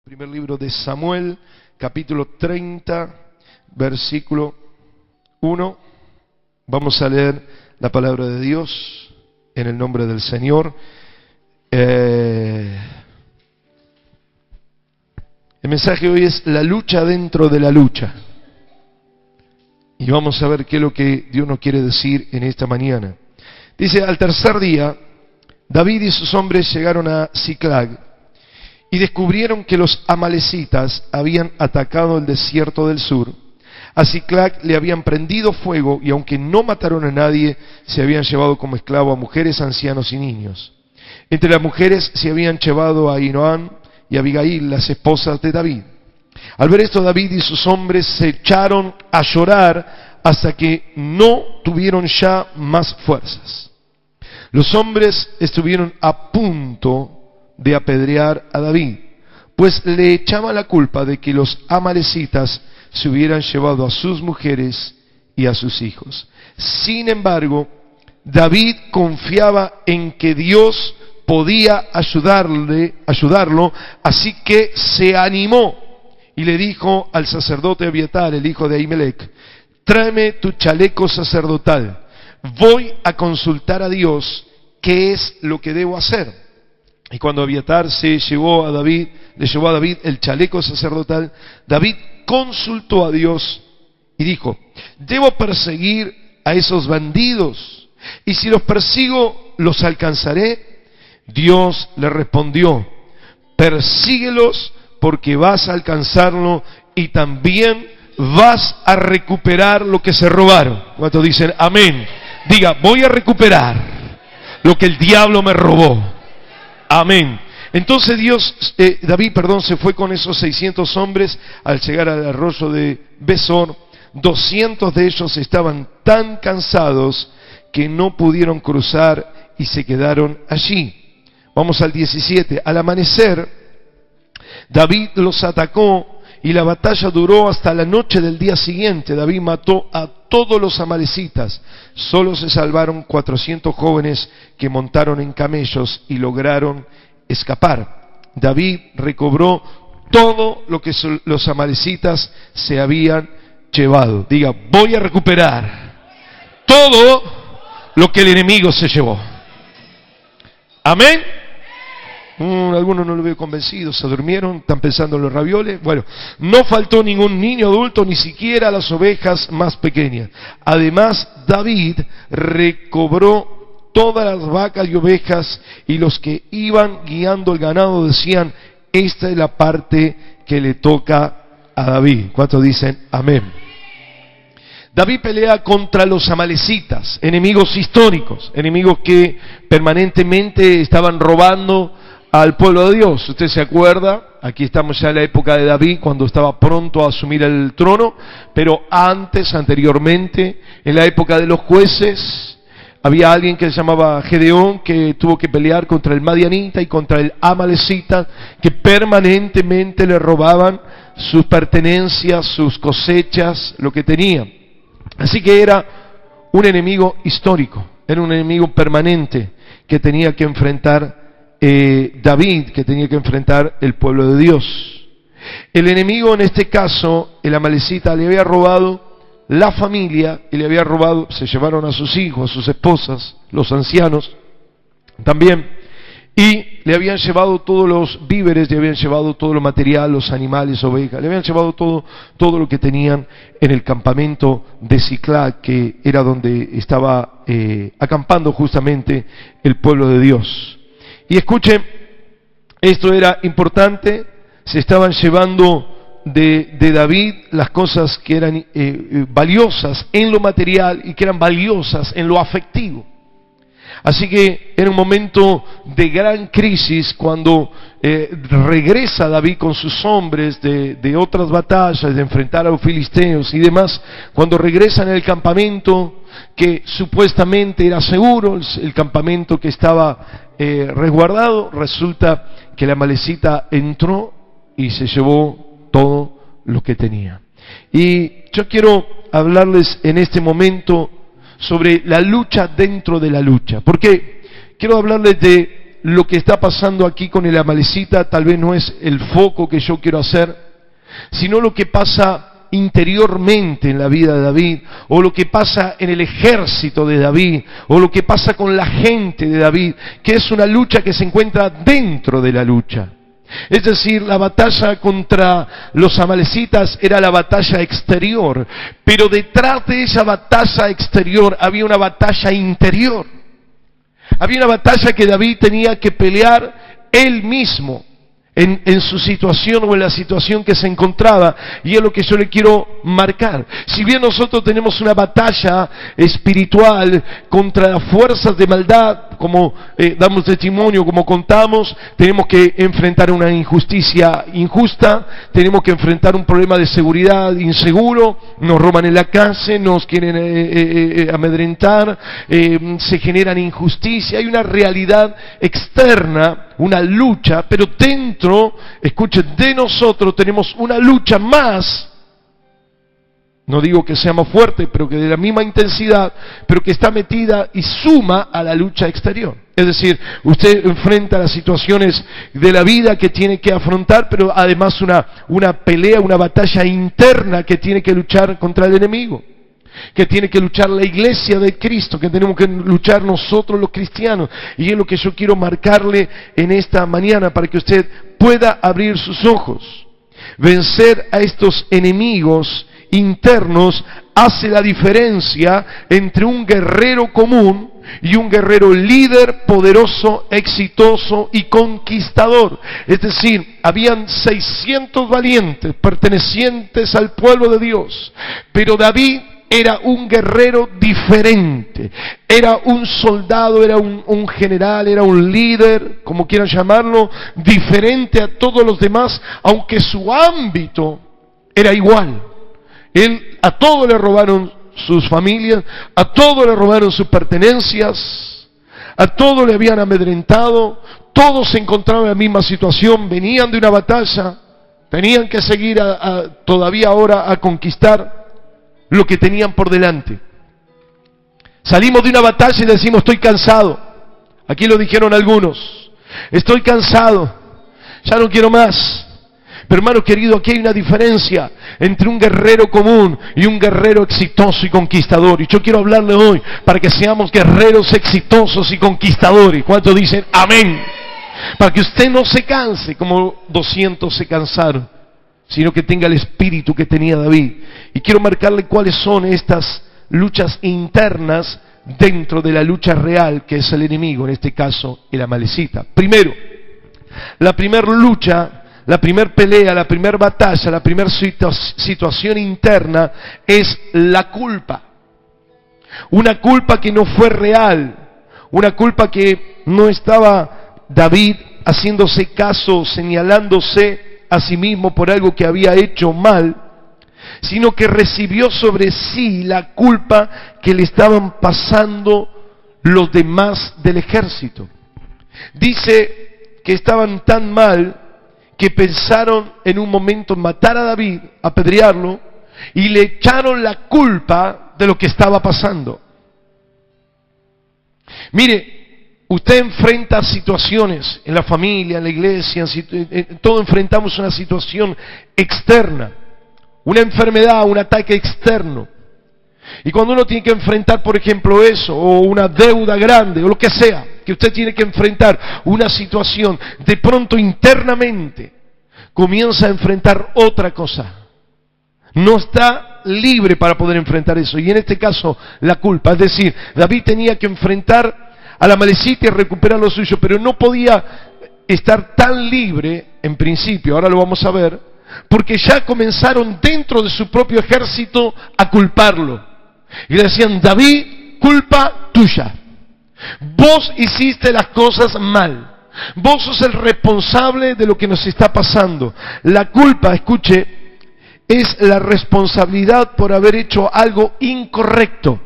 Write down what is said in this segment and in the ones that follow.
Primer libro de Samuel, capítulo 30, versículo 1. Vamos a leer la palabra de Dios en el nombre del Señor. El mensaje hoy es la lucha dentro de la lucha. Y vamos a ver qué es lo que Dios nos quiere decir en esta mañana. Dice, al tercer día, David y sus hombres llegaron a Ziklag y descubrieron que los amalecitas habían atacado el desierto del sur. A Ziklag le habían prendido fuego y aunque no mataron a nadie, se habían llevado como esclavo a mujeres, ancianos y niños. Entre las mujeres se habían llevado a Ahinoam y a Abigail, las esposas de David. Al ver esto, David y sus hombres se echaron a llorar hasta que no tuvieron ya más fuerzas. Los hombres estuvieron a punto de apedrear a David, pues le echaban la culpa de que los amalecitas se hubieran llevado a sus mujeres y a sus hijos. Sin embargo, David confiaba en que Dios podía ayudarlo, así que se animó y le dijo al sacerdote Abiatar, el hijo de Ahimelech: tráeme tu chaleco sacerdotal, voy a consultar a Dios qué es lo que debo hacer. Y cuando Abiatar le llevó a David el chaleco sacerdotal, David consultó a Dios y dijo: ¿debo perseguir a esos bandidos? Y si los persigo, ¿los alcanzaré? Dios le respondió: persíguelos porque vas a alcanzarlo y también vas a recuperar lo que se robaron. ¿Cuántos dicen amén? Diga, voy a recuperar lo que el diablo me robó. Amén. Entonces David se fue con esos 600 hombres. Al llegar al arroyo de Besor, 200 de ellos estaban tan cansados que no pudieron cruzar y se quedaron allí. Vamos al 17. Al amanecer, David los atacó y la batalla duró hasta la noche del día siguiente. David mató a todos los amalecitas. Solo se salvaron 400 jóvenes que montaron en camellos y lograron escapar. David recobró todo lo que los amalecitas se habían llevado. Diga, voy a recuperar todo lo que el enemigo se llevó. Amén. Algunos no lo veo convencidos, se durmieron, están pensando en los ravioles. Bueno, no faltó ningún niño adulto, ni siquiera las ovejas más pequeñas. Además, David recobró todas las vacas y ovejas, y los que iban guiando el ganado decían: esta es la parte que le toca a David. ¿Cuántos dicen amén? David pelea contra los amalecitas, enemigos históricos, enemigos que permanentemente estaban robando al pueblo de Dios. Usted se acuerda, aquí estamos ya en la época de David, cuando estaba pronto a asumir el trono, pero anteriormente, en la época de los jueces, había alguien que se llamaba Gedeón, que tuvo que pelear contra el madianita y contra el amalecita, que permanentemente le robaban sus pertenencias, sus cosechas, lo que tenía. Así que era un enemigo histórico, era un enemigo permanente que tenía que enfrentar David, que tenía que enfrentar el pueblo de Dios. El enemigo, en este caso, el amalecita, le había robado la familia y le había robado, se llevaron a sus hijos, a sus esposas, los ancianos también, y le habían llevado todos los víveres, le habían llevado todo lo material, los animales, ovejas, le habían llevado todo lo que tenían en el campamento de Ziklag, que era donde estaba acampando justamente el pueblo de Dios. Y escuchen, esto era importante, se estaban llevando de David las cosas que eran valiosas en lo material y que eran valiosas en lo afectivo. Así que era un momento de gran crisis cuando regresa David con sus hombres de otras batallas, de enfrentar a los filisteos y demás. Cuando regresan al campamento que supuestamente era seguro, el campamento que estaba resguardado, resulta que la amalecita entró y se llevó todo lo que tenía. Y yo quiero hablarles en este momento sobre la lucha dentro de la lucha. ¿Por qué? Quiero hablarles de lo que está pasando aquí con el amalecita tal vez no es el foco que yo quiero hacer, sino lo que pasa interiormente en la vida de David, o lo que pasa en el ejército de David, o lo que pasa con la gente de David, que es una lucha que se encuentra dentro de la lucha. Es decir, la batalla contra los amalecitas era la batalla exterior, pero detrás de esa batalla exterior había una batalla interior. Había una batalla que David tenía que pelear él mismo en su situación o en la situación que se encontraba, y es lo que yo le quiero marcar. Si bien nosotros tenemos una batalla espiritual contra las fuerzas de maldad, como damos testimonio, como contamos, tenemos que enfrentar una injusticia injusta, tenemos que enfrentar un problema de seguridad inseguro, nos roban en la casa, nos quieren amedrentar, se generan injusticias, hay una realidad externa, una lucha, pero dentro, escuchen, de nosotros tenemos una lucha más. No digo que sea más fuerte, pero que de la misma intensidad, pero que está metida y suma a la lucha exterior. Es decir, usted enfrenta las situaciones de la vida que tiene que afrontar, pero además una pelea, una batalla interna que tiene que luchar contra el enemigo, que tiene que luchar la iglesia de Cristo, que tenemos que luchar nosotros los cristianos. Y es lo que yo quiero marcarle en esta mañana para que usted pueda abrir sus ojos. Vencer a estos enemigos internos hace la diferencia entre un guerrero común y un guerrero líder, poderoso, exitoso y conquistador. Es decir, habían 600 valientes pertenecientes al pueblo de Dios, pero David era un guerrero diferente, era un soldado, era un general, era un líder, como quieran llamarlo, diferente a todos los demás, aunque su ámbito era igual. A todos le robaron sus familias, a todos le robaron sus pertenencias, a todos le habían amedrentado, todos se encontraban en la misma situación, venían de una batalla, tenían que seguir todavía ahora a conquistar lo que tenían por delante. Salimos de una batalla y decimos, estoy cansado. Aquí lo dijeron algunos, estoy cansado, ya no quiero más. Pero hermano querido, aquí hay una diferencia entre un guerrero común y un guerrero exitoso y conquistador. Y yo quiero hablarle hoy para que seamos guerreros exitosos y conquistadores. ¿Cuántos dicen amén? Para que usted no se canse como 200 se cansaron, sino que tenga el espíritu que tenía David. Y quiero marcarle cuáles son estas luchas internas dentro de la lucha real, que es el enemigo, en este caso el amalecita. Primero, la primera lucha, la primera pelea, la primera batalla, la primera situación interna es la culpa. Una culpa que no fue real, una culpa que no estaba David haciéndose caso, señalándose a sí mismo por algo que había hecho mal, sino que recibió sobre sí la culpa que le estaban pasando los demás del ejército. Dice que estaban tan mal que pensaron en un momento en matar a David, apedrearlo, y le echaron la culpa de lo que estaba pasando. Mire, usted enfrenta situaciones en la familia, en la iglesia, todos enfrentamos una situación externa, una enfermedad, un ataque externo. Y cuando uno tiene que enfrentar, por ejemplo, eso, o una deuda grande, o lo que sea, que usted tiene que enfrentar una situación, de pronto internamente comienza a enfrentar otra cosa. No está libre para poder enfrentar eso. Y en este caso, la culpa. Es decir, David tenía que enfrentar a la amalecita y recuperar lo suyo, pero no podía estar tan libre en principio, ahora lo vamos a ver, porque ya comenzaron dentro de su propio ejército a culparlo. Y le decían, David, culpa tuya. Vos hiciste las cosas mal. Vos sos el responsable de lo que nos está pasando. La culpa, escuche, es la responsabilidad por haber hecho algo incorrecto.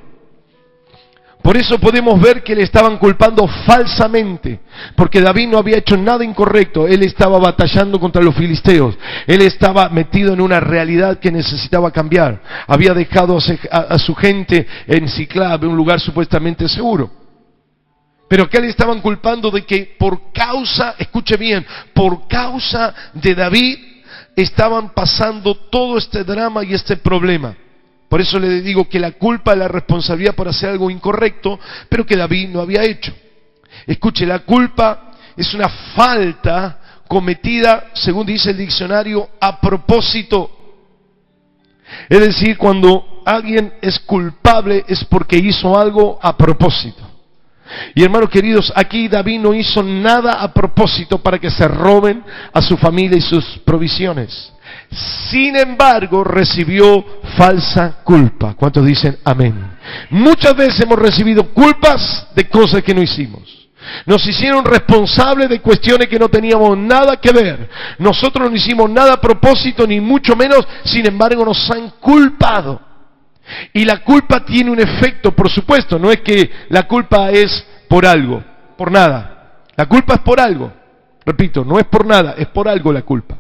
Por eso podemos ver que le estaban culpando falsamente, porque David no había hecho nada incorrecto. Él estaba batallando contra los filisteos, él estaba metido en una realidad que necesitaba cambiar. Había dejado a su gente en Siclag, un lugar supuestamente seguro. Pero acá le estaban culpando de que por causa, escuche bien, por causa de David estaban pasando todo este drama y este problema. Por eso le digo que la culpa es la responsabilidad por hacer algo incorrecto, pero que David no había hecho. Escuche, la culpa es una falta cometida, según dice el diccionario, a propósito. Es decir, cuando alguien es culpable es porque hizo algo a propósito. Y hermanos queridos, aquí David no hizo nada a propósito para que se roben a su familia y sus provisiones. Sin embargo, recibió falsa culpa. ¿Cuántos dicen amén? Muchas veces hemos recibido culpas de cosas que no hicimos. Nos hicieron responsables de cuestiones que no teníamos nada que ver. Nosotros no hicimos nada a propósito, ni mucho menos, sin embargo nos han culpado. Y la culpa tiene un efecto, por supuesto, no es que la culpa es por algo, por nada. La culpa es por algo. Repito, no es por nada, es por algo la culpa.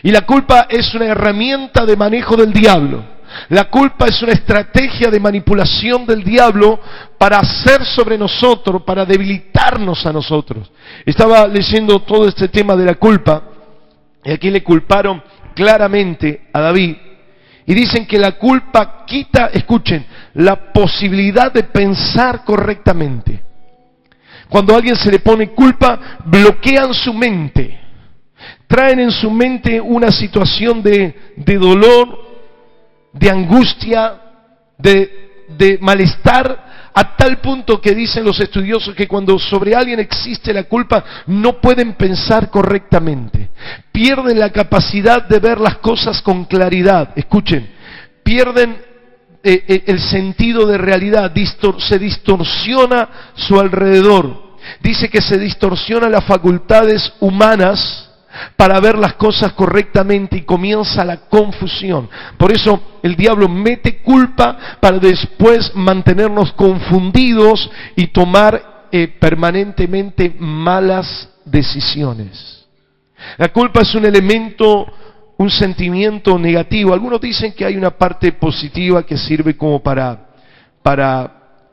Y la culpa es una herramienta de manejo del diablo. La culpa es una estrategia de manipulación del diablo para hacer sobre nosotros, para debilitarnos a nosotros. Estaba leyendo todo este tema de la culpa, y aquí le culparon claramente a David. Y dicen que la culpa quita, escuchen, la posibilidad de pensar correctamente. Cuando a alguien se le pone culpa, bloquean su mente. Traen en su mente una situación de dolor, de angustia, de malestar, a tal punto que dicen los estudiosos que cuando sobre alguien existe la culpa, no pueden pensar correctamente. Pierden la capacidad de ver las cosas con claridad. Escuchen, pierden el sentido de realidad, se distorsiona su alrededor. Dice que se distorsionan las facultades humanas para ver las cosas correctamente y comienza la confusión. Por eso el diablo mete culpa para después mantenernos confundidos y tomar permanentemente malas decisiones. La culpa es un elemento, un sentimiento negativo. Algunos dicen que hay una parte positiva que sirve como para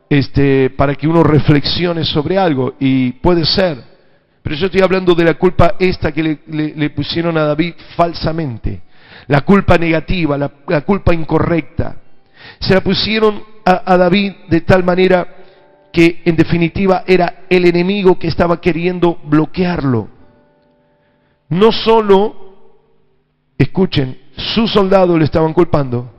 que uno reflexione sobre algo, y puede ser. Pero yo estoy hablando de la culpa esta que le pusieron a David falsamente. La culpa negativa, la culpa incorrecta. Se la pusieron a David de tal manera que en definitiva era el enemigo que estaba queriendo bloquearlo. No solo, escuchen, sus soldados le estaban culpando,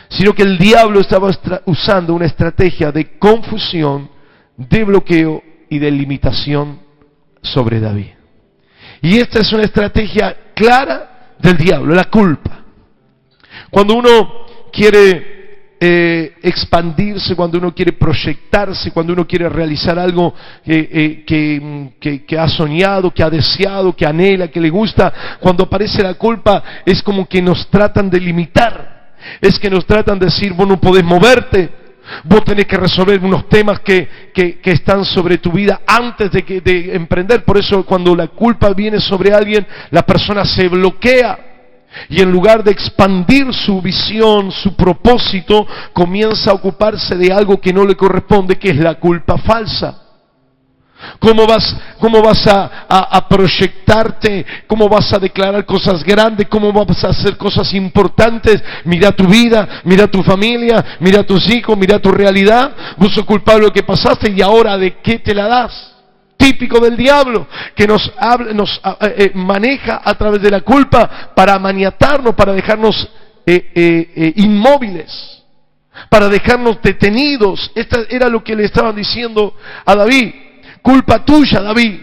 sino que el diablo estaba usando una estrategia de confusión, de bloqueo y de limitación sobre David. Y esta es una estrategia clara del diablo, la culpa. Cuando uno quiere expandirse, cuando uno quiere proyectarse, cuando uno quiere realizar algo que ha soñado, que ha deseado, que anhela, que le gusta, cuando aparece la culpa es como que nos tratan de limitar, es que nos tratan de decir, vos no podés moverte, vos tenés que resolver unos temas que están sobre tu vida antes de emprender. Por eso cuando la culpa viene sobre alguien, la persona se bloquea y en lugar de expandir su visión, su propósito, comienza a ocuparse de algo que no le corresponde, que es la culpa falsa. ¿Cómo vas a proyectarte? ¿Cómo vas a declarar cosas grandes? ¿Cómo vas a hacer cosas importantes? Mira tu vida, mira tu familia, mira tus hijos, mira tu realidad. Vos sos culpable de lo que pasaste y ahora ¿de qué te la das? Típico del diablo, que nos maneja a través de la culpa para maniatarnos, para dejarnos inmóviles, para dejarnos detenidos. Esto era lo que le estaban diciendo a David. Culpa tuya, David.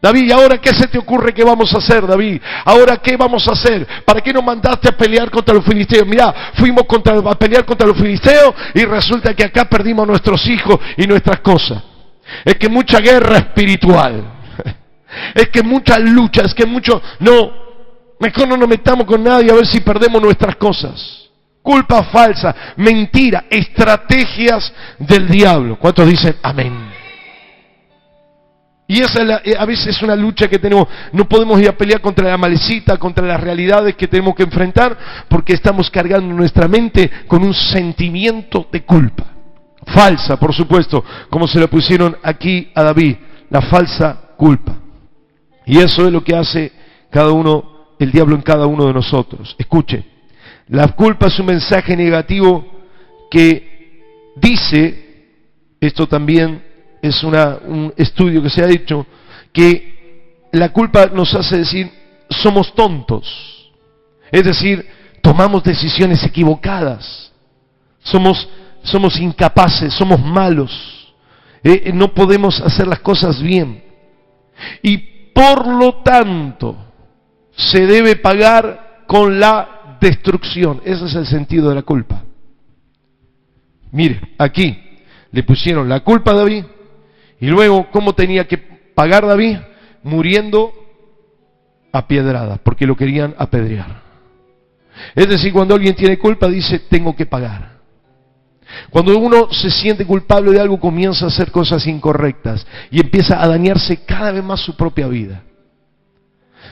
David, ¿y ahora qué se te ocurre que vamos a hacer, David? ¿Ahora qué vamos a hacer? ¿Para qué nos mandaste a pelear contra los filisteos? Mirá, fuimos a pelear contra los filisteos y resulta que acá perdimos a nuestros hijos y nuestras cosas. Es que mucha guerra espiritual. Es que mucha lucha, es que mucho... No, mejor no nos metamos con nadie a ver si perdemos nuestras cosas. Culpa falsa, mentira, estrategias del diablo. ¿Cuántos dicen amén? Y esa a veces es una lucha que tenemos. No podemos ir a pelear contra la malecita, contra las realidades que tenemos que enfrentar, porque estamos cargando nuestra mente con un sentimiento de culpa. falsa, por supuesto, como se la pusieron aquí a David, la falsa culpa. Y eso es lo que hace el diablo en cada uno de nosotros. Escuche, la culpa es un mensaje negativo que dice, esto también es un estudio que se ha hecho, que la culpa nos hace decir, somos tontos. Es decir, tomamos decisiones equivocadas. Somos incapaces, somos malos. No podemos hacer las cosas bien. Y por lo tanto, se debe pagar con la destrucción. Ese es el sentido de la culpa. Mire, aquí le pusieron la culpa a David. Y luego, ¿cómo tenía que pagar David? Muriendo apiedrada, porque lo querían apedrear. Es decir, cuando alguien tiene culpa, dice, tengo que pagar. Cuando uno se siente culpable de algo, comienza a hacer cosas incorrectas y empieza a dañarse cada vez más su propia vida.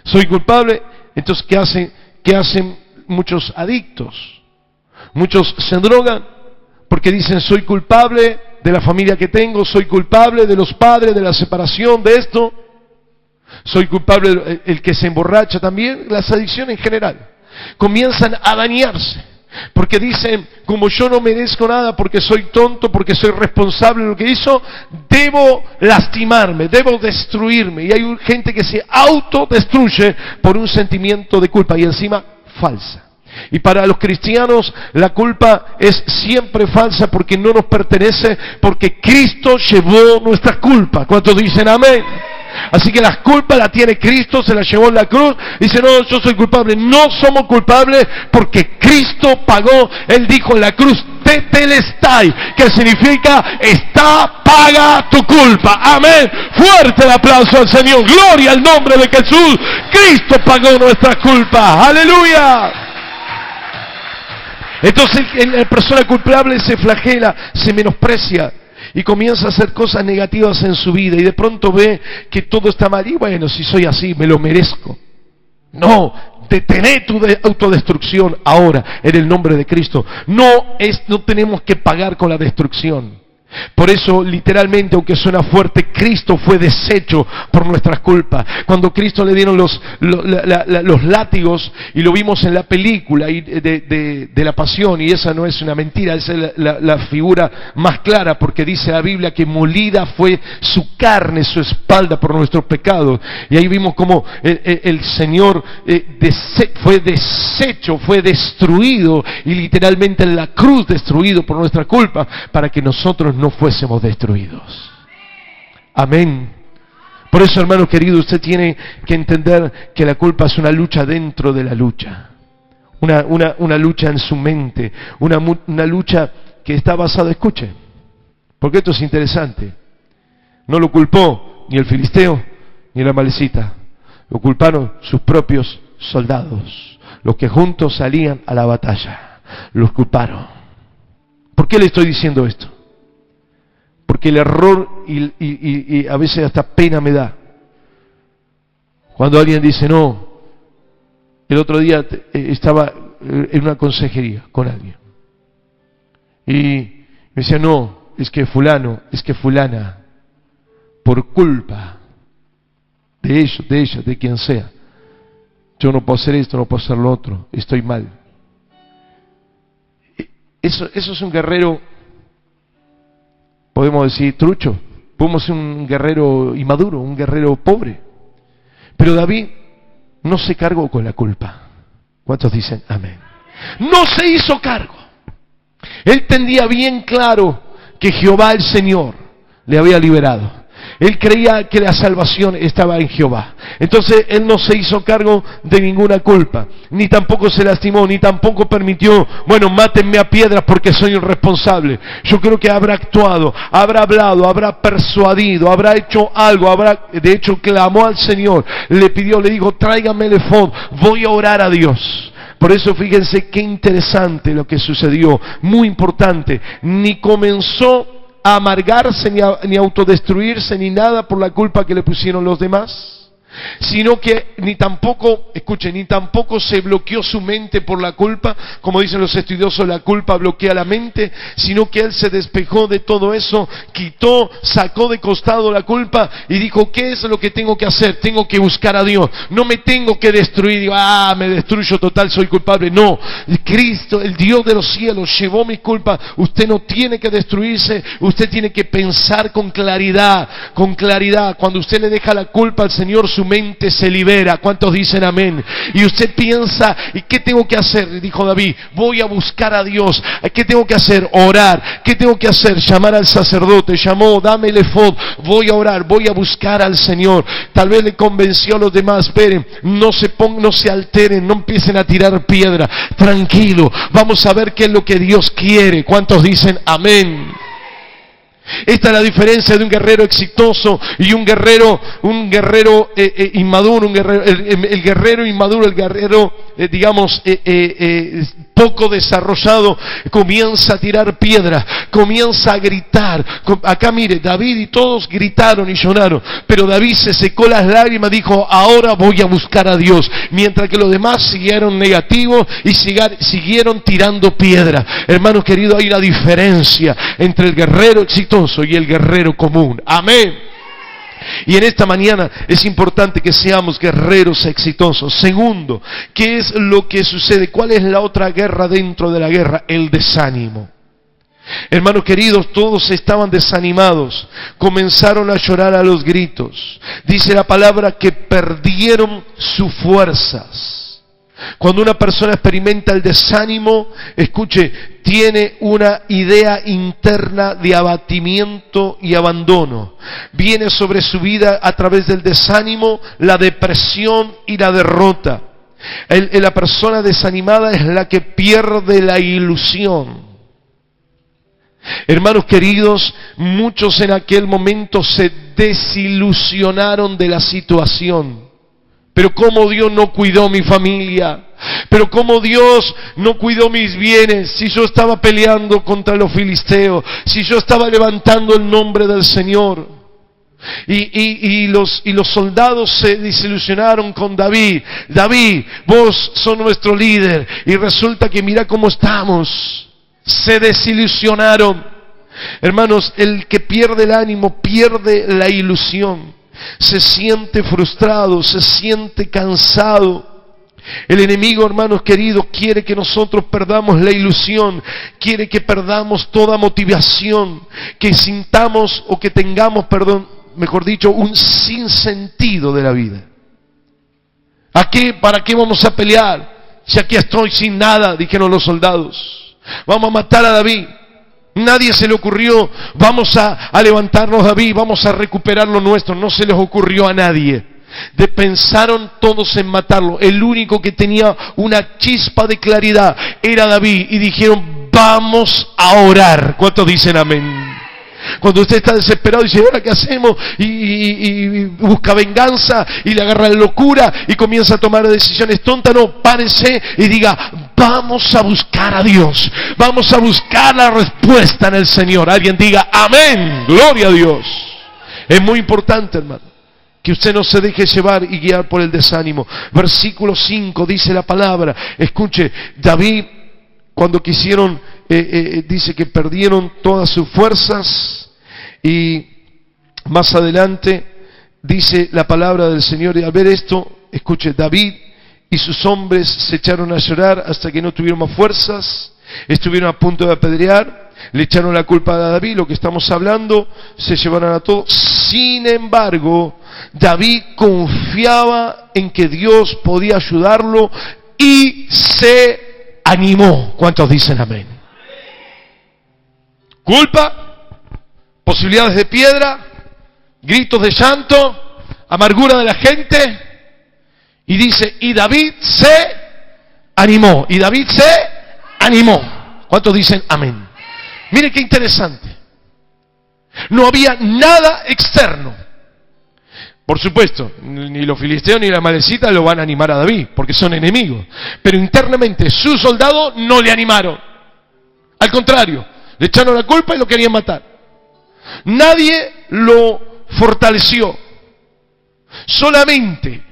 Soy culpable, entonces ¿qué hacen muchos adictos? Muchos se drogan porque dicen, soy culpable de la familia que tengo, soy culpable de los padres, de la separación, de esto. Soy culpable, el que se emborracha también, las adicciones en general. Comienzan a dañarse, porque dicen, como yo no merezco nada, porque soy tonto, porque soy responsable de lo que hizo, debo lastimarme, debo destruirme. Y hay gente que se autodestruye por un sentimiento de culpa, y encima falsa. Y para los cristianos la culpa es siempre falsa, porque no nos pertenece, porque Cristo llevó nuestra culpa. ¿Cuántos dicen amén? Así que la culpa la tiene Cristo, se la llevó en la cruz. Dice, no, yo soy culpable. No somos culpables porque Cristo pagó. Él dijo en la cruz, tetelestai, que significa, está paga tu culpa. Amén. Fuerte el aplauso al Señor. Gloria al nombre de Jesús. Cristo pagó nuestra culpa. Aleluya. Entonces la persona culpable se flagela, se menosprecia y comienza a hacer cosas negativas en su vida, y de pronto ve que todo está mal, y bueno, si soy así, me lo merezco. No, detené tu autodestrucción ahora, en el nombre de Cristo. No tenemos que pagar con la destrucción. Por eso, literalmente, aunque suena fuerte, Cristo fue deshecho por nuestras culpas. Cuando Cristo le dieron los látigos, y lo vimos en la película de la Pasión, y esa no es una mentira, esa es la figura más clara, porque dice la Biblia que molida fue su carne, su espalda por nuestros pecados. Y ahí vimos cómo el Señor fue deshecho, fue destruido, y literalmente en la cruz destruido por nuestra culpa, para que nosotros no fuésemos destruidos. Amén. Por eso, hermano querido, usted tiene que entender que la culpa es una lucha dentro de la lucha. Una lucha en su mente. Una lucha que está basada, escuche, porque esto es interesante. No lo culpó ni el filisteo ni la amalecita. Lo culparon sus propios soldados, los que juntos salían a la batalla. Los culparon. ¿Por qué le estoy diciendo esto? Porque el error y a veces hasta pena me da cuando alguien dice, no, el otro día estaba en una consejería con alguien y me decía, no, es que fulano, es que fulana, por culpa de ellos, de ella, de quien sea, yo no puedo hacer esto, no puedo hacer lo otro, estoy mal. Eso es un guerrero, podemos decir trucho, podemos ser un guerrero inmaduro, un guerrero pobre. Pero David no se cargó con la culpa. ¿Cuántos dicen amén? No se hizo cargo. Él tenía bien claro que Jehová el Señor le había liberado. Él creía que la salvación estaba en Jehová. Entonces él no se hizo cargo de ninguna culpa, ni tampoco se lastimó, ni tampoco permitió, bueno, mátenme a piedras porque soy un responsable. Yo creo que habrá actuado, habrá hablado, habrá persuadido, habrá hecho algo, de hecho clamó al Señor, le pidió, le dijo, tráigame el efod, voy a orar a Dios. Por eso fíjense qué interesante lo que sucedió, muy importante. Ni comenzó a amargarse, ni a autodestruirse, ni nada por la culpa que le pusieron los demás. sino que ni tampoco se bloqueó su mente por la culpa, como dicen los estudiosos, la culpa bloquea la mente, sino que él se despejó de todo eso, sacó de costado la culpa y dijo, ¿qué es lo que tengo que hacer? Tengo que buscar a Dios, no me tengo que destruir, digo, me destruyo, total, soy culpable. No, Cristo, el Dios de los cielos, llevó mi culpa. Usted no tiene que destruirse, usted tiene que pensar con claridad. Cuando usted le deja la culpa al Señor, su mente se libera. ¿Cuántos dicen amén? Y usted piensa, ¿y qué tengo que hacer? Dijo David, voy a buscar a Dios. ¿Qué tengo que hacer? Orar. ¿Qué tengo que hacer? Llamar al sacerdote. Llamó, dame el efod. Voy a orar, voy a buscar al Señor. Tal vez le convenció a los demás, esperen, no se alteren, no empiecen a tirar piedra. Tranquilo, vamos a ver qué es lo que Dios quiere. ¿Cuántos dicen amén? Esta es la diferencia de un guerrero exitoso y un guerrero inmaduro, el guerrero inmaduro, el guerrero poco desarrollado, comienza a tirar piedra, comienza a gritar. Acá mire, David y todos gritaron y lloraron, pero David se secó las lágrimas, dijo, ahora voy a buscar a Dios, mientras que los demás siguieron negativos y siguieron tirando piedra. Hermanos queridos, hay una diferencia entre el guerrero exitoso y el guerrero común. Amén. Y en esta mañana es importante que seamos guerreros exitosos. Segundo, ¿qué es lo que sucede? ¿Cuál es la otra guerra dentro de la guerra? El desánimo. Hermanos queridos, todos estaban desanimados, comenzaron a llorar a los gritos. Dice la palabra que perdieron sus fuerzas. Cuando una persona experimenta el desánimo, escuche, tiene una idea interna de abatimiento y abandono. Viene sobre su vida a través del desánimo, la depresión y la derrota. La persona desanimada es la que pierde la ilusión. Hermanos queridos, muchos en aquel momento se desilusionaron de la situación. Pero cómo Dios no cuidó mi familia, pero cómo Dios no cuidó mis bienes, si yo estaba peleando contra los filisteos, si yo estaba levantando el nombre del Señor. Y los soldados se desilusionaron con David. David, vos sos nuestro líder, y resulta que mira cómo estamos. Se desilusionaron. Hermanos, el que pierde el ánimo pierde la ilusión. Se siente frustrado, se siente cansado. El enemigo, hermanos queridos, quiere que nosotros perdamos la ilusión, quiere que perdamos toda motivación, que sintamos o que tengamos, mejor dicho, un sinsentido de la vida. ¿Para qué vamos a pelear? Si aquí estoy sin nada, dijeron los soldados. Vamos a matar a David. Nadie se le ocurrió, vamos a levantarnos David, vamos a recuperar lo nuestro. No se les ocurrió a nadie. Pensaron todos en matarlo. El único que tenía una chispa de claridad era David. Y dijeron, vamos a orar. ¿Cuántos dicen amén? Cuando usted está desesperado y dice, ¿ahora qué hacemos? Y busca venganza y le agarra la locura y comienza a tomar decisiones tontas. No, párese y diga, vamos a buscar a Dios. Vamos a buscar la respuesta en el Señor. Alguien diga, amén, gloria a Dios. Es muy importante, hermano, que usted no se deje llevar y guiar por el desánimo. Versículo 5 dice la palabra, escuche, David, cuando quisieron, dice que perdieron todas sus fuerzas, y más adelante dice la palabra del Señor, y al ver esto, escuche, David y sus hombres se echaron a llorar hasta que no tuvieron más fuerzas, estuvieron a punto de apedrear, le echaron la culpa a David, lo que estamos hablando, se llevaron a todos. Sin embargo, David confiaba en que Dios podía ayudarlo y se animó. ¿Cuántos dicen amén? Culpa, posibilidades de piedra, gritos de llanto, amargura de la gente, y dice, y David se animó, y David se animó. ¿Cuántos dicen amén? Mire qué interesante. No había nada externo. Por supuesto, ni los filisteos ni la amalecita lo van a animar a David, porque son enemigos. Pero internamente, sus soldados no le animaron. Al contrario, le echaron la culpa y lo querían matar. Nadie lo fortaleció. Solamente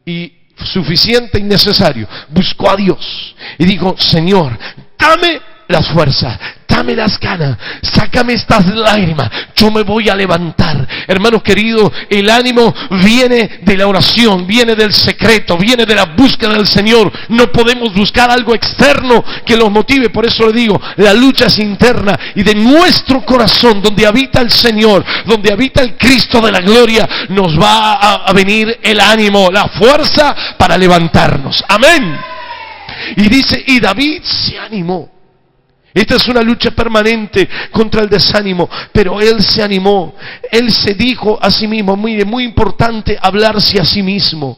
y suficiente y necesario buscó a Dios y dijo: Señor, dame las fuerzas, dame las ganas, sácame estas lágrimas, yo me voy a levantar. Hermanos queridos, el ánimo viene de la oración, viene del secreto, viene de la búsqueda del Señor. No podemos buscar algo externo que los motive. Por eso le digo, la lucha es interna, y de nuestro corazón, donde habita el Señor, donde habita el Cristo de la gloria, nos va a venir el ánimo, la fuerza para levantarnos. Amén. Y dice, y David se animó. Esta es una lucha permanente contra el desánimo, pero él se animó. Él se dijo a sí mismo, muy importante hablarse a sí mismo,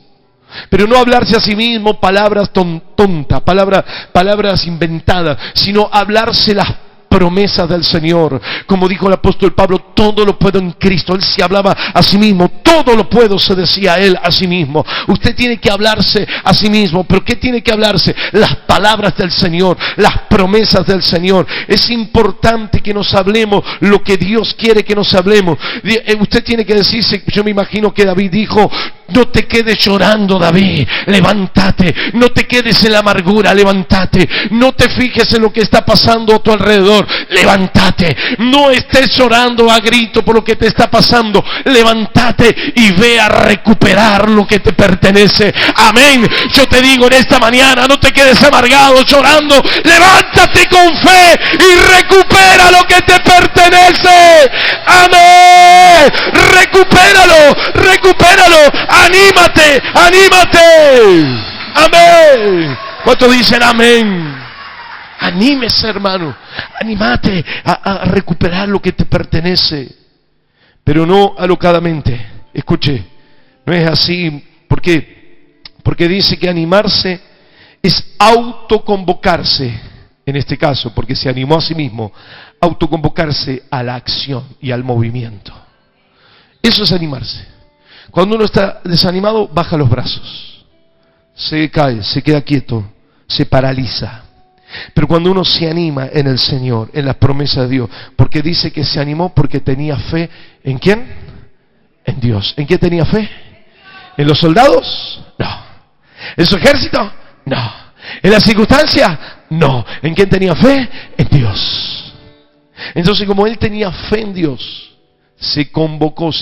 pero no hablarse a sí mismo palabras tontas, palabras inventadas, sino hablarse las promesas del Señor. Como dijo el apóstol Pablo, todo lo puedo en Cristo. Él se hablaba a sí mismo, todo lo puedo, se decía él a sí mismo. Usted tiene que hablarse a sí mismo. ¿Pero qué tiene que hablarse? Las palabras del Señor, las promesas del Señor. Es importante que nos hablemos lo que Dios quiere que nos hablemos. Usted tiene que decirse, yo me imagino que David dijo: no te quedes llorando, David, levántate. No te quedes en la amargura, levántate. No te fijes en lo que está pasando a tu alrededor, levántate. No estés llorando a grito por lo que te está pasando, levántate y ve a recuperar lo que te pertenece. Amén. Yo te digo en esta mañana, no te quedes amargado, llorando, levántate con fe y recupera lo que te pertenece. Amén. Recupéralo. Anímate. Amén. ¿Cuántos dicen amén? Anímese, hermano. Anímate a recuperar lo que te pertenece, pero no alocadamente. Escuche, no es así. ¿Por qué? Porque dice que animarse es autoconvocarse. En este caso, porque se animó a sí mismo, autoconvocarse a la acción y al movimiento. Eso es animarse. Cuando uno está desanimado, baja los brazos, se cae, se queda quieto, se paraliza. Pero cuando uno se anima en el Señor, en las promesas de Dios, porque dice que se animó porque tenía fe, ¿en quién? En Dios. ¿En qué tenía fe? ¿En los soldados? No. ¿En su ejército? No. ¿En las circunstancias? No. ¿En quién tenía fe? En Dios. Entonces, como él tenía fe en Dios, se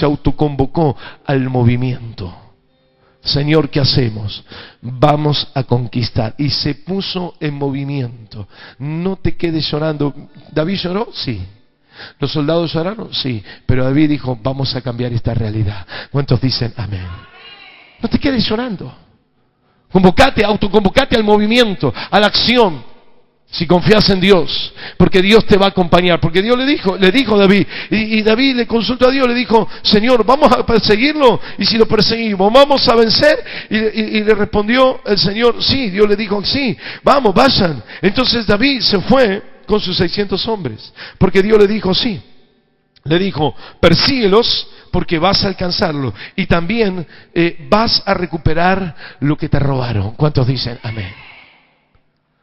autoconvocó al movimiento. Señor, ¿qué hacemos? Vamos a conquistar. Y se puso en movimiento. No te quedes llorando. ¿David lloró? Sí. ¿Los soldados lloraron? Sí. Pero David dijo: vamos a cambiar esta realidad. ¿Cuántos dicen amén? No te quedes llorando. Autoconvocate al movimiento, a la acción. Si confías en Dios, porque Dios te va a acompañar, porque Dios le dijo a David, y David le consultó a Dios, le dijo: Señor, ¿vamos a perseguirlo? Y si lo perseguimos, ¿vamos a vencer? Y le respondió el Señor: sí. Dios le dijo: sí, vamos, vayan. Entonces David se fue con sus 600 hombres, porque Dios le dijo: sí. Le dijo: persíguelos, porque vas a alcanzarlo, y también vas a recuperar lo que te robaron. ¿Cuántos dicen amén?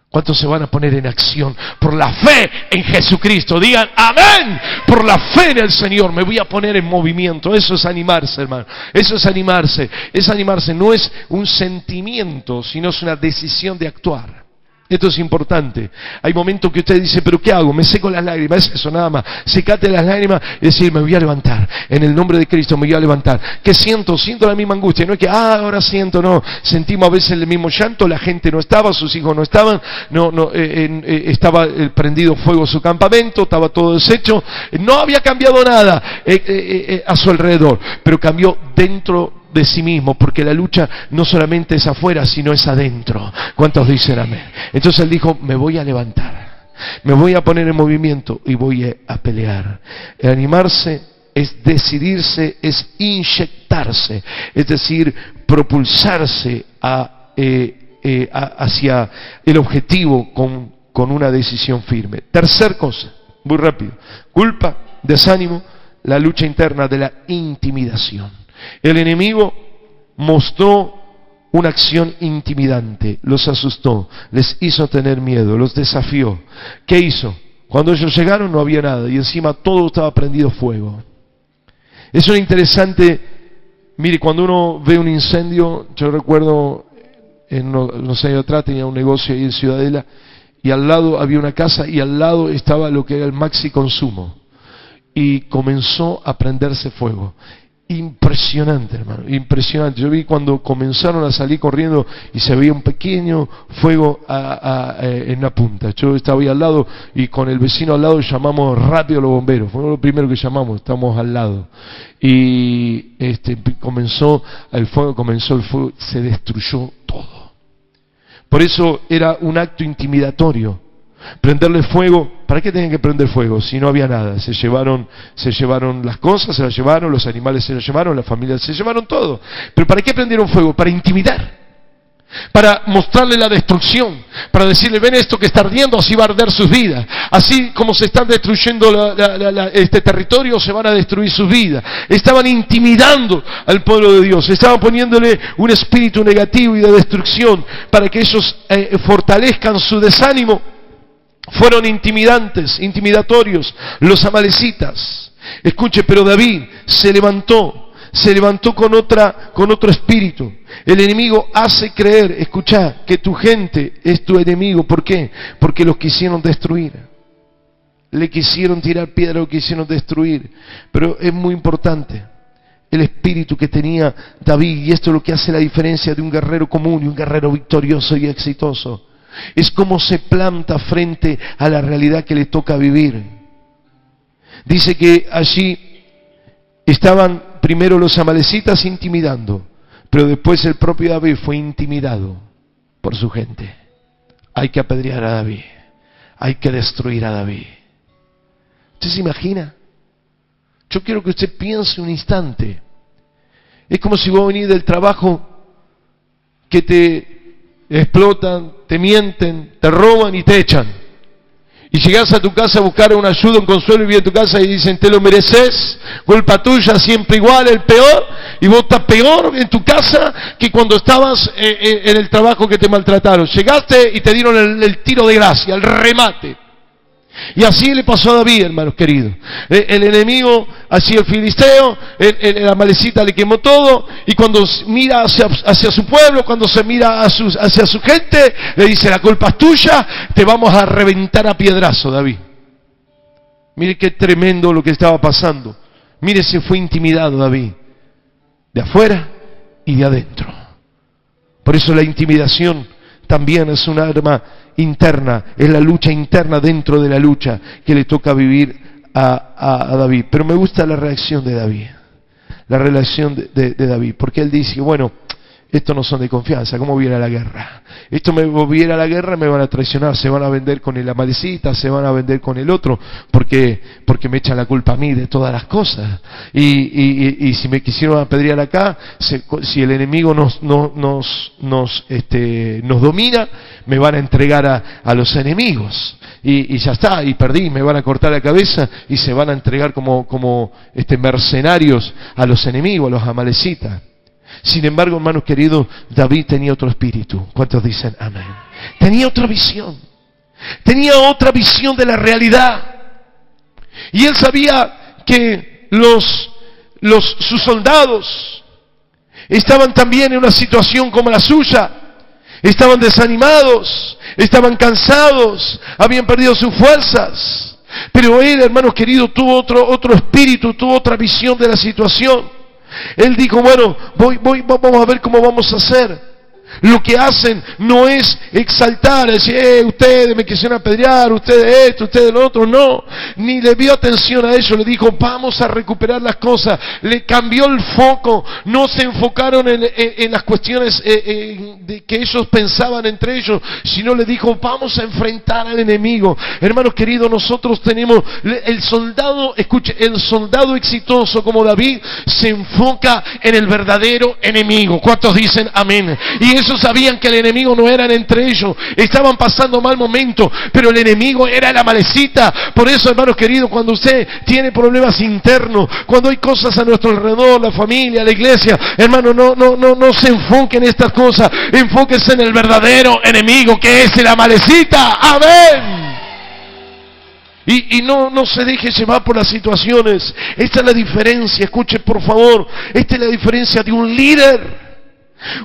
¿Cuántos se van a poner en acción por la fe en Jesucristo? Digan amén. Por la fe en el Señor me voy a poner en movimiento. Eso es animarse, hermano. Eso es animarse. Es animarse. No es un sentimiento, sino es una decisión de actuar. Esto es importante. Hay momentos que usted dice: ¿pero qué hago? Me seco las lágrimas. Es eso nada más. Secate las lágrimas y decir: me voy a levantar. En el nombre de Cristo me voy a levantar. ¿Qué siento? Siento la misma angustia. No es que ahora siento, no. Sentimos a veces el mismo llanto. La gente no estaba, sus hijos no estaban. Estaba prendido fuego su campamento. Estaba todo deshecho. No había cambiado nada a su alrededor. Pero cambió dentro de sí mismo, porque la lucha no solamente es afuera, sino es adentro. ¿Cuántos dicen amén? Entonces él dijo: me voy a levantar, me voy a poner en movimiento y voy a pelear. El animarse es decidirse, es inyectarse, es decir, propulsarse hacia el objetivo con una decisión firme. Tercer cosa, muy rápido: culpa, desánimo, la lucha interna de la intimidación. El enemigo mostró una acción intimidante, los asustó, les hizo tener miedo, los desafió. ¿Qué hizo? Cuando ellos llegaron no había nada y encima todo estaba prendido fuego. Es una interesante Mire, cuando uno ve un incendio, yo recuerdo en unos años atrás tenía un negocio ahí en Ciudadela y al lado había una casa y al lado estaba lo que era el Maxi Consumo y comenzó a prenderse fuego. Impresionante, hermano, impresionante. Yo vi cuando comenzaron a salir corriendo y se veía un pequeño fuego en la punta. Yo estaba ahí al lado y con el vecino al lado llamamos rápido a los bomberos. Fue lo primero que llamamos, estamos al lado. Y comenzó el fuego, se destruyó todo. Por eso era un acto intimidatorio. Prenderle fuego, ¿para qué tenían que prender fuego si no había nada? Se llevaron las cosas, se las llevaron, los animales se las llevaron, las familias se llevaron todo. Pero ¿para qué prendieron fuego? Para intimidar, para mostrarle la destrucción, para decirle, ven esto que está ardiendo, así va a arder sus vidas. Así como se están destruyendo este territorio, se van a destruir sus vidas. Estaban intimidando al pueblo de Dios, estaban poniéndole un espíritu negativo y de destrucción para que ellos fortalezcan su desánimo. Fueron intimidatorios los amalecitas. Escuche, pero David se levantó con otro espíritu. El enemigo hace creer, escucha, que tu gente es tu enemigo. ¿Por qué? Porque los quisieron destruir. Le quisieron tirar piedra, lo quisieron destruir. Pero es muy importante el espíritu que tenía David, y esto es lo que hace la diferencia de un guerrero común y un guerrero victorioso y exitoso. Es como se planta frente a la realidad que le toca vivir. Dice que allí estaban primero los amalecitas intimidando, pero después el propio David fue intimidado por su gente. Hay que apedrear a David, hay que destruir a David. ¿Usted se imagina? Yo quiero que usted piense un instante. Es como si vos venís del trabajo que te explotan, te mienten, te roban y te echan. Y llegás a tu casa a buscar una ayuda, un consuelo, y vienes a tu casa y dicen, te lo mereces, culpa tuya, siempre igual, el peor, y vos estás peor en tu casa que cuando estabas en el trabajo que te maltrataron. Llegaste y te dieron el tiro de gracia, el remate. Y así le pasó a David, hermanos queridos. El enemigo, así el filisteo, el amalecita le quemó todo, y cuando mira hacia su pueblo, cuando se mira hacia su gente, le dice, la culpa es tuya, te vamos a reventar a piedrazo, David. Mire qué tremendo lo que estaba pasando. Mire, se fue intimidado David, de afuera y de adentro. Por eso la intimidación también es un arma interna, es la lucha interna dentro de la lucha que le toca vivir a David. Pero me gusta la reacción de David, la reacción de David, porque él dice, bueno, estos no son de confianza, ¿cómo viene la guerra? Esto me volviera a la guerra, me van a traicionar, se van a vender con el amalecita, se van a vender con el otro, porque me echan la culpa a mí de todas las cosas. Y si me quisieron apedrear acá, si el enemigo nos domina, me van a entregar a los enemigos. Y ya está, y perdí, me van a cortar la cabeza y se van a entregar como mercenarios a los enemigos, a los amalecitas. Sin embargo, hermanos queridos, David tenía otro espíritu. ¿Cuántos dicen amén? Tenía otra visión de la realidad. Y él sabía que sus soldados estaban también en una situación como la suya. Estaban desanimados, estaban cansados, habían perdido sus fuerzas. Pero él, hermanos queridos, tuvo otro espíritu, tuvo otra visión de la situación. Él dijo, bueno, vamos a ver cómo vamos a hacer. Lo que hacen no es exaltar, decir, ustedes me quisieron apedrear, ustedes esto, ustedes lo otro, no. Ni le dio atención a ellos, le dijo, vamos a recuperar las cosas. Le cambió el foco, no se enfocaron en las cuestiones de que ellos pensaban entre ellos, sino le dijo, vamos a enfrentar al enemigo. Hermanos queridos, nosotros tenemos el soldado, escuche, el soldado exitoso como David se enfoca en el verdadero enemigo. ¿Cuántos dicen amén? Y ellos sabían que el enemigo no eran entre ellos, estaban pasando mal momento, pero el enemigo era el amalecita. Por eso, hermanos queridos, cuando usted tiene problemas internos, cuando hay cosas a nuestro alrededor, la familia, la iglesia, hermano, no se enfoque en estas cosas, enfóquese en el verdadero enemigo que es el amalecita. Amén. Y no se deje llevar por las situaciones. Esta es la diferencia, escuche por favor, esta es la diferencia de un líder.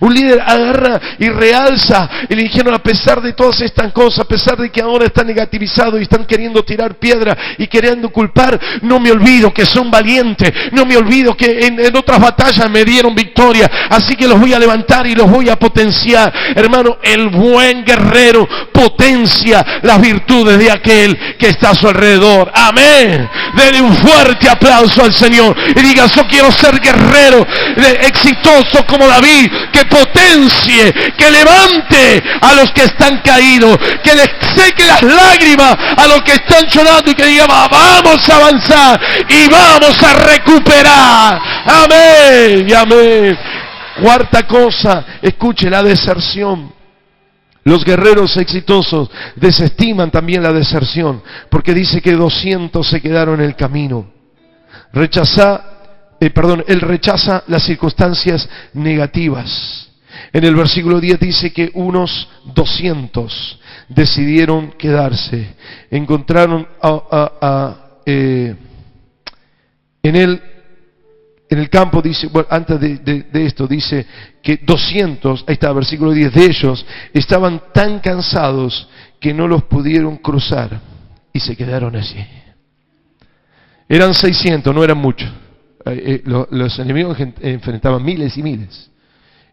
Un líder agarra y realza. Y le dijeron, a pesar de todas estas cosas, a pesar de que ahora están negativizados y están queriendo tirar piedra y queriendo culpar, no me olvido que son valientes, no me olvido que en otras batallas me dieron victoria, así que los voy a levantar y los voy a potenciar. Hermano, el buen guerrero potencia las virtudes de aquel que está a su alrededor. Amén. Denle un fuerte aplauso al Señor y diga, yo quiero ser guerrero, exitoso como David, que potencie, que levante a los que están caídos, que les seque las lágrimas a los que están llorando y que diga, vamos a avanzar y vamos a recuperar. Amén y amén. Cuarta cosa, escuche, la deserción. Los guerreros exitosos desestiman también la deserción, porque dice que 200 se quedaron en el camino. Él rechaza las circunstancias negativas. En el versículo 10 dice que unos 200 decidieron quedarse. Encontraron en el campo, dice, bueno, antes de esto dice que 200, ahí está, versículo 10, de ellos estaban tan cansados que no los pudieron cruzar y se quedaron allí. Eran 600, no eran muchos. Los enemigos enfrentaban miles y miles.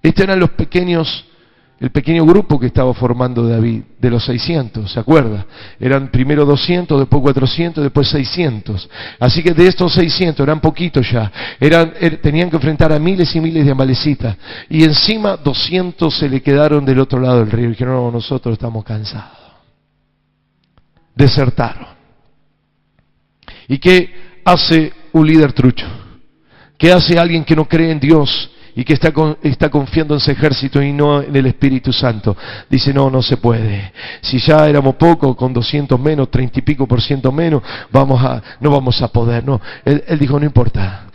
Estos eran el pequeño grupo que estaba formando David, de los 600, ¿se acuerda? Eran primero 200, después 400, después 600. Así que de estos 600, eran poquitos ya, tenían que enfrentar a miles y miles de amalecitas. Y encima 200 se le quedaron del otro lado del río y dijeron, no, nosotros estamos cansados. Desertaron. ¿Y qué hace un líder trucho? ¿Qué hace alguien que no cree en Dios y que está confiando en su ejército y no en el Espíritu Santo? Dice, no se puede. Si ya éramos pocos, con 200 menos, 30 y pico % menos, no vamos a poder. No, él dijo, no importa,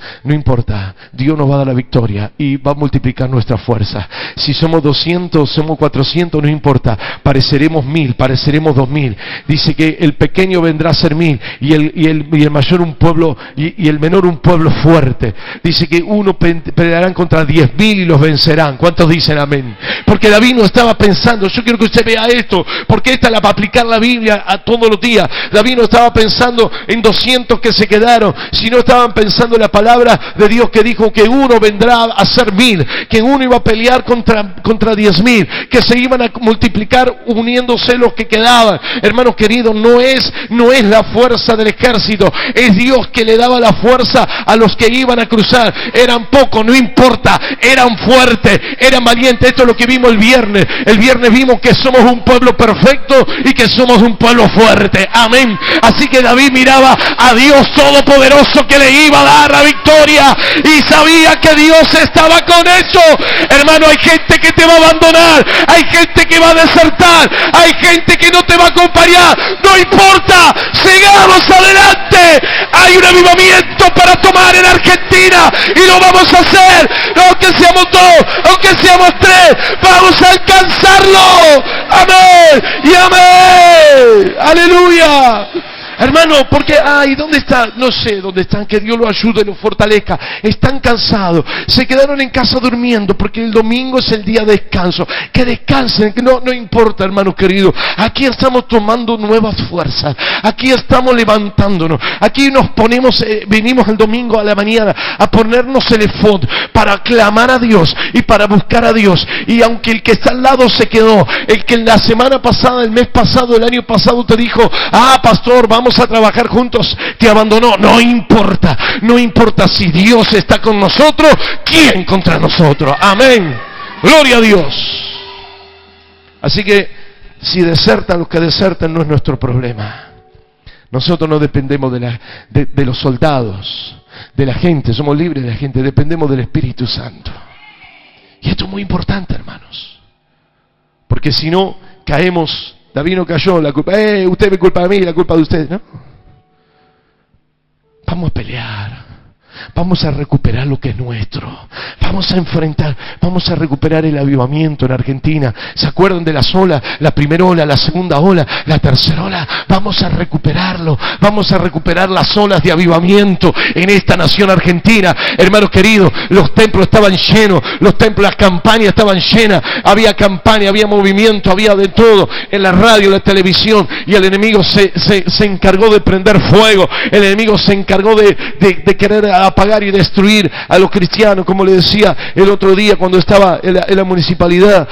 Dios nos va a dar la victoria y va a multiplicar nuestra fuerza. Si somos 200, somos 400, no importa, pareceremos 1000, pareceremos 2000. Dice que el pequeño vendrá a ser 1000 y el mayor un pueblo y el menor un pueblo fuerte. Dice que uno pelearán contra 10.000 y los vencerán. ¿Cuántos dicen amén? Porque David no estaba pensando, yo quiero que usted vea esto, porque esta la va a aplicar la Biblia a todos los días. David no estaba pensando en 200 que se quedaron, sino estaban pensando en la palabra de Dios que dijo que uno vendrá a ser 1000, que uno iba a pelear contra 10.000, que se iban a multiplicar uniéndose los que quedaban. Hermanos queridos, no es la fuerza del ejército, es Dios que le daba la fuerza a los que iban a cruzar. Eran pocos, no importa, eran fuertes, eran valientes. Esto es lo que vimos el viernes. El viernes vimos que somos un pueblo perfecto y que somos un pueblo fuerte. Amén. Así que David miraba a Dios Todopoderoso que le iba a dar la victoria y sabía que Dios estaba con eso. Hermano, hay gente que te va a abandonar, hay gente que va a desertar, hay gente que no te va a acompañar. No importa, sigamos adelante. Hay un avivamiento para tomar en Argentina y lo vamos a hacer. Aunque seamos 2, aunque seamos 3, vamos a alcanzarlo. Amén y amén. Aleluya. Hermano, porque, ¿dónde está? No sé dónde están, que Dios los ayude y los fortalezca. Están cansados, se quedaron en casa durmiendo, porque el domingo es el día de descanso. Que descansen, que no importa, hermano querido. Aquí estamos tomando nuevas fuerzas, aquí estamos levantándonos, aquí nos ponemos, venimos el domingo a la mañana a ponernos el efod para clamar a Dios y para buscar a Dios. Y aunque el que está al lado se quedó, el que la semana pasada, el mes pasado, el año pasado te dijo, pastor, vamos a trabajar juntos, te abandonó, no importa si Dios está con nosotros, ¿quién contra nosotros? Amén, gloria a Dios. Así que si desertan los que desertan, no es nuestro problema. Nosotros no dependemos de los soldados, de la gente, somos libres de la gente, dependemos del Espíritu Santo. Y esto es muy importante, hermanos, porque si no caemos. David no cayó, la culpa, usted me culpa a mí, la culpa de usted, ¿no? Vamos a pelear, Vamos a recuperar lo que es nuestro. Vamos a enfrentar, vamos a recuperar el avivamiento en Argentina. ¿Se acuerdan de las olas? La primera ola, la segunda ola, la tercera ola. Vamos a recuperarlo. Vamos a recuperar las olas de avivamiento en esta nación argentina. Hermanos queridos, los templos estaban llenos, los templos, las campañas estaban llenas. Había campaña, había movimiento, había de todo. En la radio, en la televisión. Y el enemigo se encargó de prender fuego. El enemigo se encargó de querer apagar y destruir a los cristianos, como le decía el otro día cuando estaba en la municipalidad,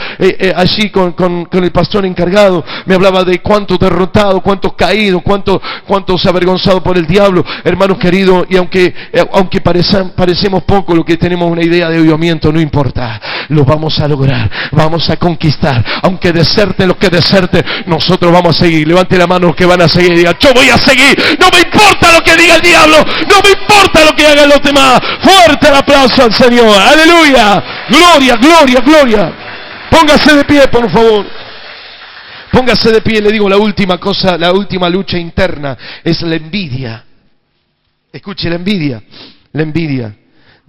allí con el pastor encargado, me hablaba de cuántos derrotados, cuántos caídos, cuántos avergonzados por el diablo, hermanos queridos, y aunque parecemos poco, lo que tenemos una idea de avivamiento, no importa, lo vamos a lograr, vamos a conquistar, aunque deserten los que deserten, nosotros vamos a seguir. Levante la mano los que van a seguir y digan, yo voy a seguir, no me importa lo que diga el diablo, no me importa lo que hagan los demás. Fuerte el aplauso al Señor, aleluya, gloria, gloria, gloria. Póngase de pie, por favor. Póngase de pie. Le digo la última cosa, la última lucha interna es la envidia. Escuche, la envidia,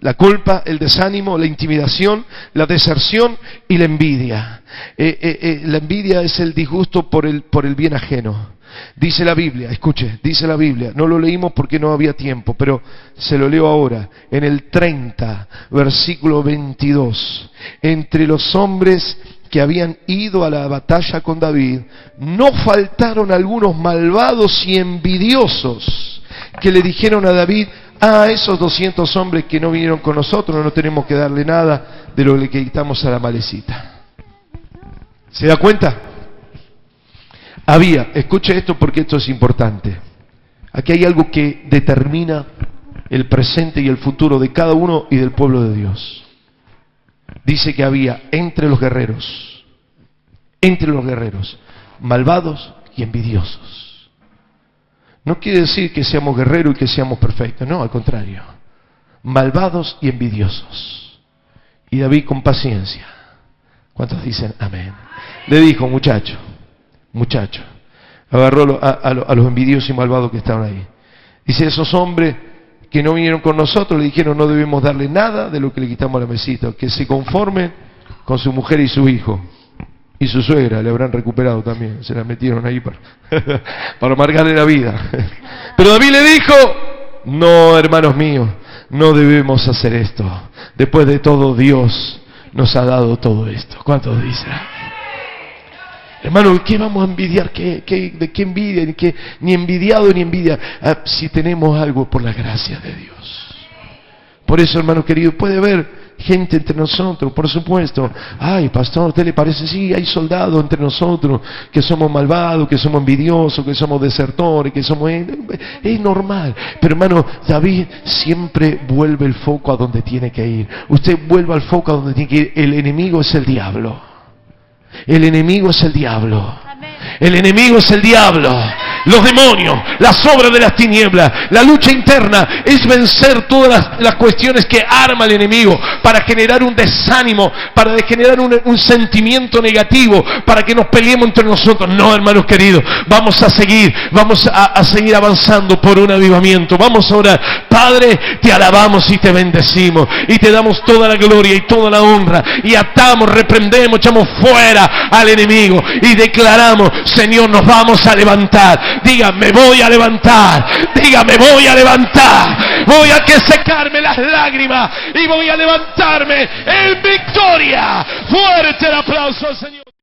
la culpa, el desánimo, la intimidación, la deserción y la envidia. La envidia es el disgusto por el bien ajeno. Dice la Biblia, escuche, dice la Biblia, no lo leímos porque no había tiempo, pero se lo leo ahora, en el 30, versículo 22, entre los hombres que habían ido a la batalla con David, no faltaron algunos malvados y envidiosos que le dijeron a David, esos 200 hombres que no vinieron con nosotros, no tenemos que darle nada de lo que le quitamos a la malecita. ¿Se da cuenta? Escuche esto porque esto es importante. Aquí hay algo que determina el presente y el futuro de cada uno y del pueblo de Dios. Dice que había entre los guerreros, malvados y envidiosos. No quiere decir que seamos guerreros y que seamos perfectos, no, al contrario. Malvados y envidiosos. Y David con paciencia. ¿Cuántos dicen amén? Le dijo, muchacho, agarró a los envidiosos y malvados que estaban ahí. Dice, esos hombres que no vinieron con nosotros le dijeron, no debemos darle nada de lo que le quitamos a la mesita, que se conformen con su mujer y su hijo. Y su suegra le habrán recuperado también, se la metieron ahí para amargarle la vida. Pero David le dijo, no, hermanos míos, no debemos hacer esto. Después de todo, Dios nos ha dado todo esto. ¿Cuántos dicen? Hermano, ¿qué vamos a envidiar? ¿De qué envidia? Ni envidiado ni envidia. Si tenemos algo por la gracia de Dios. Por eso, hermano querido, puede haber gente entre nosotros, por supuesto. Ay, pastor, ¿a usted le parece? Sí, hay soldados entre nosotros que somos malvados, que somos envidiosos, que somos desertores, que somos... Es normal. Pero hermano, David siempre vuelve el foco a donde tiene que ir. Usted vuelva al foco a donde tiene que ir. El enemigo es el diablo. El enemigo es el diablo. El enemigo es el diablo, los demonios, las obras de las tinieblas. La lucha interna es vencer todas las cuestiones que arma el enemigo para generar un desánimo, para generar un sentimiento negativo, para que nos peleemos entre nosotros. No, hermanos queridos, vamos a seguir avanzando por un avivamiento. Vamos a orar. Padre, te alabamos y te bendecimos y te damos toda la gloria y toda la honra y atamos, reprendemos, echamos fuera al enemigo y declaramos, Señor, nos vamos a levantar. Diga, me voy a levantar. Diga, me voy a levantar. Voy a que secarme las lágrimas y voy a levantarme en victoria. Fuerte el aplauso al Señor.